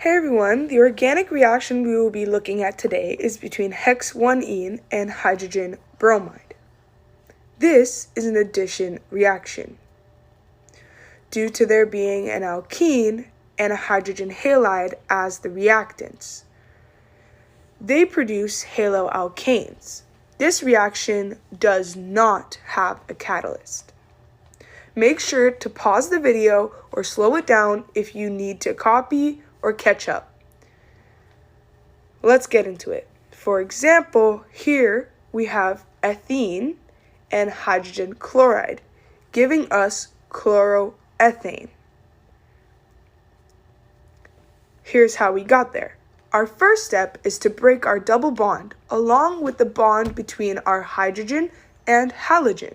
Hey everyone, the organic reaction we will be looking at today is between Hex-1-ene and hydrogen bromide. This is an addition reaction. Due to there being an alkene and a hydrogen halide as the reactants, they produce haloalkanes. This reaction does not have a catalyst. Make sure to pause the video or slow it down if you need to copy or catch up. Let's get into it. For example, here we have ethene and hydrogen chloride, giving us chloroethane. Here's how we got there. Our first step is to break our double bond along with the bond between our hydrogen and halogen.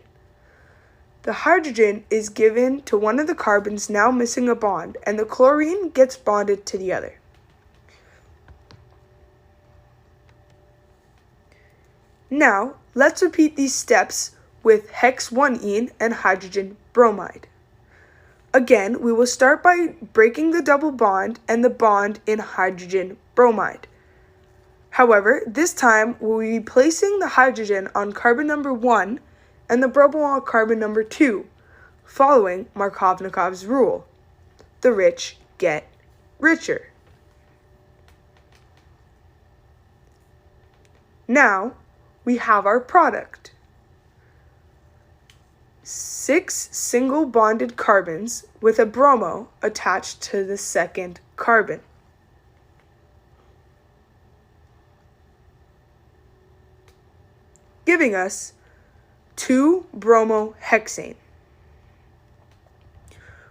The hydrogen is given to one of the carbons now missing a bond, and the chlorine gets bonded to the other. Now, let's repeat these steps with Hex-1-ene and hydrogen bromide. Again, we will start by breaking the double bond and the bond in hydrogen bromide. However, this time we'll be placing the hydrogen on carbon number 1 and the bromo on carbon number 2, following Markovnikov's rule. The rich get richer. Now, we have our product. 6 single bonded carbons with a bromo attached to the second carbon. Giving us 2-bromohexane.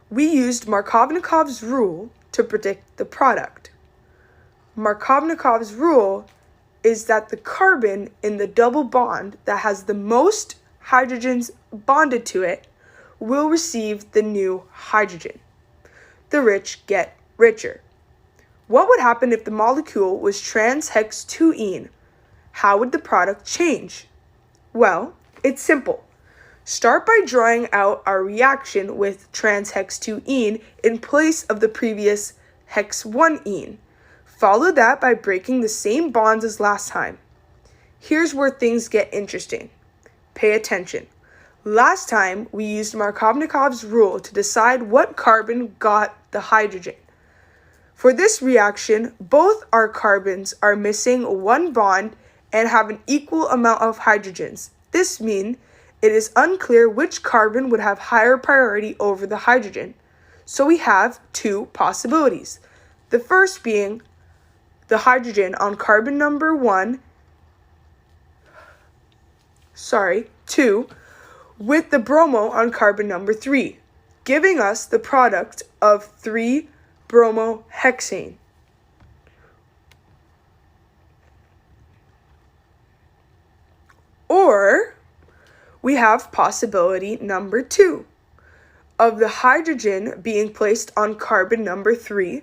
We used Markovnikov's rule to predict the product. Markovnikov's rule is that the carbon in the double bond that has the most hydrogens bonded to it will receive the new hydrogen. The rich get richer. What would happen if the molecule was trans-hex-2-ene? How would the product change? Well, it's simple. Start by drawing out our reaction with trans-hex-2-ene in place of the previous Hex-1-ene. Follow that by breaking the same bonds as last time. Here's where things get interesting. Pay attention. Last time, we used Markovnikov's rule to decide what carbon got the hydrogen. For this reaction, both our carbons are missing one bond and have an equal amount of hydrogens. This means it is unclear which carbon would have higher priority over the hydrogen. So we have 2 possibilities. The first being the hydrogen on carbon number 2 with the bromo on carbon number 3, giving us the product of 3-bromohexane. Or we have possibility number 2 of the hydrogen being placed on carbon number 3,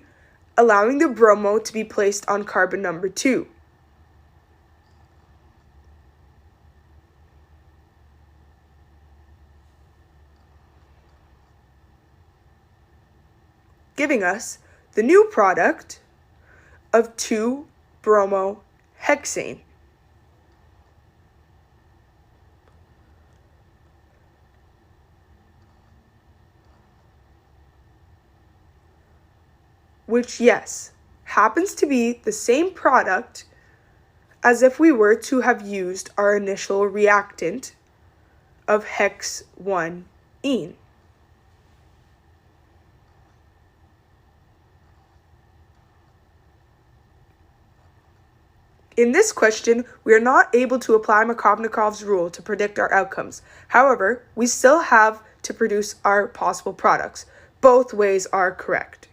allowing the bromo to be placed on carbon number 2. Giving us the new product of 2-bromohexane. Which, yes, happens to be the same product as if we were to have used our initial reactant of Hex-1-ene. In this question, we are not able to apply Markovnikov's rule to predict our outcomes. However, we still have to produce our possible products. Both ways are correct.